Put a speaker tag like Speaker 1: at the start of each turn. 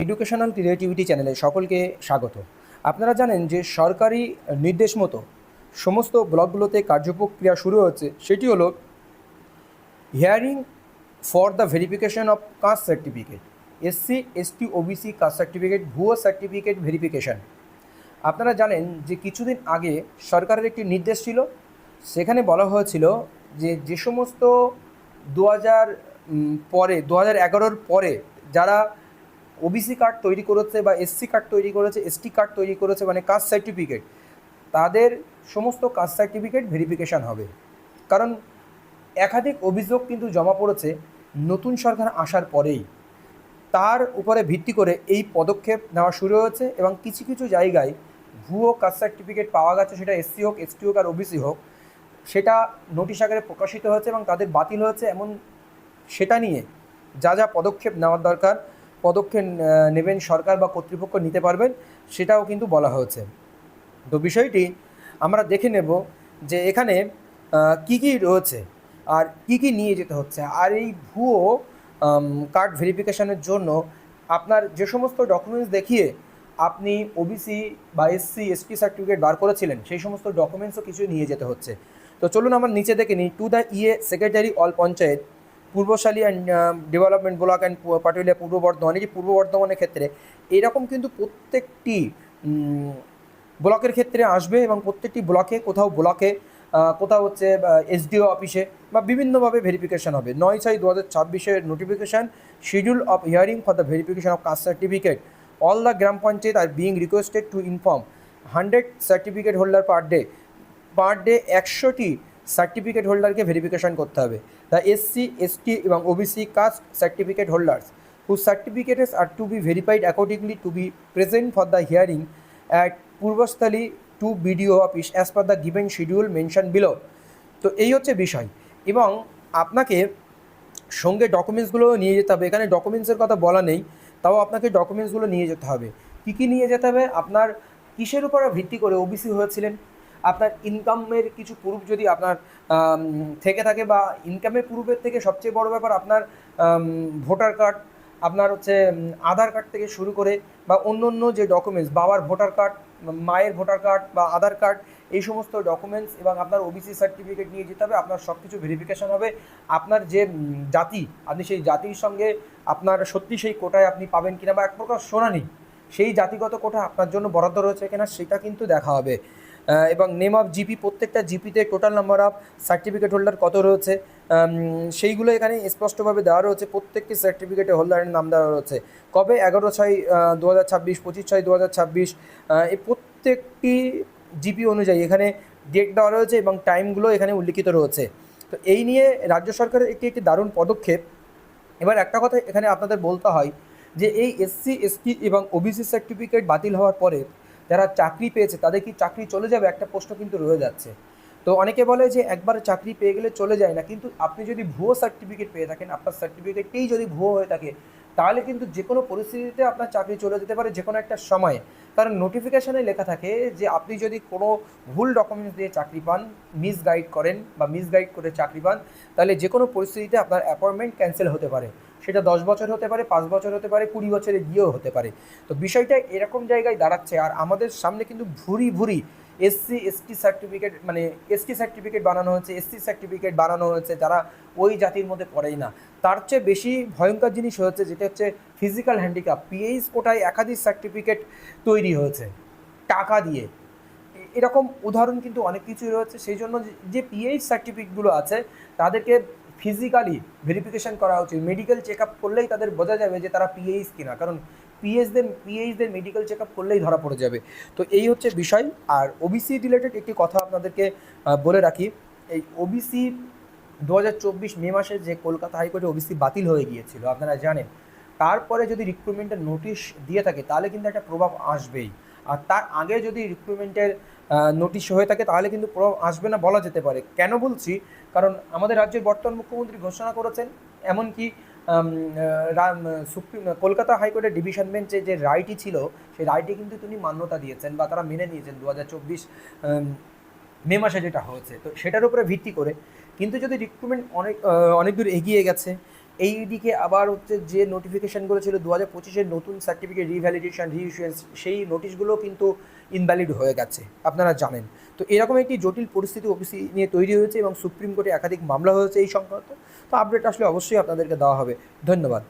Speaker 1: Educational creativity চ্যানেলে সকলকে স্বাগত। আপনারা জানেন যে সরকারি নির্দেশ মতো সমস্ত ব্লকগুলোতে কার্যপ্রক্রিয়া শুরু হচ্ছে, সেটি হলো hearing for the verification of caste certificate, SC ST OBC caste certificate, ভুয়ো সার্টিফিকেট ভেরিফিকেশন। আপনারা জানেন যে কিছুদিন আগে সরকারের একটি নির্দেশ ছিল, সেখানে বলা হয়েছিল যে যে সমস্ত 2000 পরে 2011-র পরে যারা ওবিসি কার্ড তৈরি করেছে বা এসসি কার্ড তৈরি করেছে, এসটি কার্ড তৈরি করেছে, মানে কাস্ট সার্টিফিকেট, তাদের সমস্ত কাস্ট সার্টিফিকেট ভেরিফিকেশান হবে। কারণ একাধিক অভিযোগ কিন্তু জমা পড়েছে নতুন সরকার আসার পরেই। তার উপরে ভিত্তি করে এই পদক্ষেপ নেওয়া শুরু হয়েছে এবং কিছু কিছু জায়গায় ভুয়ো কাস্ট সার্টিফিকেট পাওয়া গেছে, সেটা এসসি হোক, এসটি হোক আর ওবিসি হোক, সেটা নোটিশ আকারে প্রকাশিত হয়েছে এবং তাদের বাতিল হয়েছে। এমন সেটা নিয়ে যা যা পদক্ষেপ নেওয়ার দরকার, পদক্ষেপ নেবেন সরকার বা কর্তৃপক্ষ নিতে পারবেন, সেটাও কিন্তু বলা হয়েছে। তো বিষয়টি আমরা দেখে নেব যে এখানে কি কি রয়েছে আর কি কি নিয়ে যেতে হচ্ছে। আর এই ভুয়ো কার্ড ভেরিফিকেশানের জন্য আপনার যে সমস্ত ডকুমেন্টস দেখিয়ে আপনি ওবিসি বা এসসি এসটি সার্টিফিকেট বার করেছিলেন, সেই সমস্ত ডকুমেন্টসও কিছু নিয়ে যেতে হচ্ছে। তো চলুন আমরা নিচে দেখে নিই। To the EA secretary all panchayat Purbasthali and development block and Patulia Purba Bardhaman. এই যে পূর্ব বর্ধমানের ক্ষেত্রে এরকম কিন্তু প্রত্যেকটি ব্লকের ক্ষেত্রে আসবে এবং প্রত্যেকটি ব্লকে কোথাও হচ্ছে এসডিও অফিসে বা বিভিন্নভাবে ভেরিফিকেশান হবে। 9/6/2024 notification schedule of hearing for the verification of caste certificate. All the gram panchayat are being requested to inform 100 certificate holder per day 100টি সার্টিফিকেট হোল্ডারকে ভেরিফিকেশান করতে হবে। দ্য এসসি এসটি এবং OBC caste certificate holders whose certificates are to be verified accordingly to be present for the hearing at Purbasthali two BDO office as per the given schedule mention below. তো এই হচ্ছে বিষয়। এবং আপনাকে সঙ্গে ডকুমেন্টসগুলো নিয়ে যেতে হবে। এখানে ডকুমেন্টসের কথা বলা নেই, তাও আপনাকে ডকুমেন্টসগুলো নিয়ে যেতে হবে। কী কী নিয়ে যেতে হবে? আপনার কিসের উপর ভিত্তি করে ওবিসি হয়েছিলেন, আপনার ইনকামের কিছু প্রুফ যদি আপনার থেকে থাকে, বা ইনকামের প্রুফের থেকে সবচেয়ে বড় ব্যাপার আপনার ভোটার কার্ড, আপনার হচ্ছে আধার কার্ড থেকে শুরু করে বা অন্য অন্য যে ডকুমেন্টস, বাবার ভোটার কার্ড, মায়ের ভোটার কার্ড বা আধার কার্ড, এই সমস্ত ডকুমেন্টস এবং আপনার ওবিসি সার্টিফিকেট নিয়ে যেতে হবে। আপনার সব কিছু ভেরিফিকেশান হবে। আপনার যে জাতি, আপনি সেই জাতির সঙ্গে আপনার সত্যি সেই কোটায় আপনি পাবেন কিনা, বা এক প্রকার শোনানি সেই জাতিগত কোটা আপনার জন্য বরাদ্দ রয়েছে কিনা, সেটা কিন্তু দেখা হবে। এবং নেম অফ জিপি, প্রত্যেকটা জিপিতে total number of certificate holder কত রয়েছে সেইগুলো এখানে স্পষ্টভাবে দেওয়া রয়েছে। প্রত্যেকটি সার্টিফিকেটে হোল্ডারের নাম দেওয়া রয়েছে। কবে? 11/6/2026, 25/6/2026, এই প্রত্যেকটি জিপি অনুযায়ী এখানে ডেট দেওয়া রয়েছে এবং টাইমগুলো এখানে উল্লিখিত রয়েছে। তো এই নিয়ে রাজ্য সরকারের একটি দারুণ পদক্ষেপ। এবার একটা কথা এখানে আপনাদের বলতে হয় যে এই এসসি এসটি এবং ওবিসি সার্টিফিকেট বাতিল হওয়ার পরে যারা চাকরি পেয়েছে তাদের কি চাকরি চলে যাবে, একটা প্রশ্ন কিন্তু রয়ে যাচ্ছে। তো অনেকে বলে যে একবার চাকরি পেয়ে গেলে চলে যায় না, কিন্তু আপনি যদি ভুয়ো সার্টিফিকেট পেয়ে থাকেন, আপনার সার্টিফিকেটটাই যদি ভুয়ো হয়ে থাকে, তাহলে কিন্তু যে কোনো পরিস্থিতিতে আপনার চাকরি চলে যেতে পারে যে কোনো একটা সময়ে। কারণ নোটিফিকেশানে লেখা থাকে যে আপনি যদি কোনো ভুল ডকুমেন্টস দিয়ে চাকরি পান, মিসগাইড করেন বা মিসগাইড করে চাকরি পান, তাহলে যে কোনো পরিস্থিতিতে আপনার অ্যাপয়েন্টমেন্ট ক্যান্সেল হতে পারে। সেটা 10 বছর হতে পারে, 5 বছর হতে পারে, 20 বছরে গিয়েও হতে পারে। তো বিষয়টা এরকম জায়গায় দাঁড়াচ্ছে। আর আমাদের সামনে কিন্তু ভুরি ভুরি এসসি এসটি সার্টিফিকেট, মানে এসটি সার্টিফিকেট বানানো হয়েছে, এসসি সার্টিফিকেট বানানো হয়েছে যারা ওই জাতির মধ্যে পড়েই না। তার চেয়ে বেশি ভয়ঙ্কর জিনিস হয়েছে যেটা হচ্ছে ফিজিক্যাল হ্যান্ডিক্যাপ। পিএইচ কোটায় একাধিক সার্টিফিকেট তৈরি হয়েছে টাকা দিয়ে। এরকম উদাহরণ কিন্তু অনেক কিছুই রয়েছে। সেই জন্য যে পিএইচ সার্টিফিকেটগুলো আছে তাদেরকে ফিজিক্যালি ভেরিফিকেশান করা উচিত। মেডিকেল চেক আপ করলেই তাদের বোঝা যাবে যে তারা পিএইচ কিনা, কারণ পিএইচদের মেডিকেল চেক আপ করলেই ধরা পড়ে যাবে। তো এই হচ্ছে বিষয়। আর ওবিসি রিলেটেড একটি কথা আপনাদেরকে বলে রাখি। এই ওবিসি 2024 মে মাসে যে কলকাতা হাইকোর্টে ওবিসি বাতিল হয়ে গিয়েছিল আপনারা জানেন, তারপরে যদি রিক্রুটমেন্টের নোটিশ দিয়ে থাকে তাহলে কিন্তু একটা প্রভাব আসবেই। আর তার আগে যদি রিক্রুটমেন্টের নোটিশ হয়ে থাকে তাহলে কিন্তু প্রভাব আসবে না বলা যেতে পারে। কেন বলছি? কারণ আমাদের রাজ্যের বর্তমান মুখ্যমন্ত্রী ঘোষণা করেছেন, এমনকি কলকাতা হাইকোর্টের ডিভিশন বেঞ্চে যে রায়টি ছিল সেই রায়টি কিন্তু তিনি মান্যতা দিয়েছেন বা তারা মেনে নিয়েছেন 2024 মে মাসে যেটা হয়েছে। তো সেটার উপরে ভিত্তি করে কিন্তু যদি রিক্রুটমেন্ট অনেক দূর এগিয়ে গেছে, এইদিকে আবার হচ্ছে যে নোটিফিকেশানগুলো ছিল 2025-এর নতুন সার্টিফিকেট রিভ্যালিডেশন রিইস্যুয়েন্স, সেই নোটিশগুলো কিন্তু ইনভ্যালিড হয়ে গেছে, আপনারা জানেন। তো এরকম একটি জটিল পরিস্থিতি ওবিসি নিয়ে তৈরি হয়েছে এবং সুপ্রিম কোর্টে একাধিক মামলা হয়েছে এই সংক্রান্ত। তো আপডেট আসলে অবশ্যই আপনাদেরকে দেওয়া হবে। ধন্যবাদ।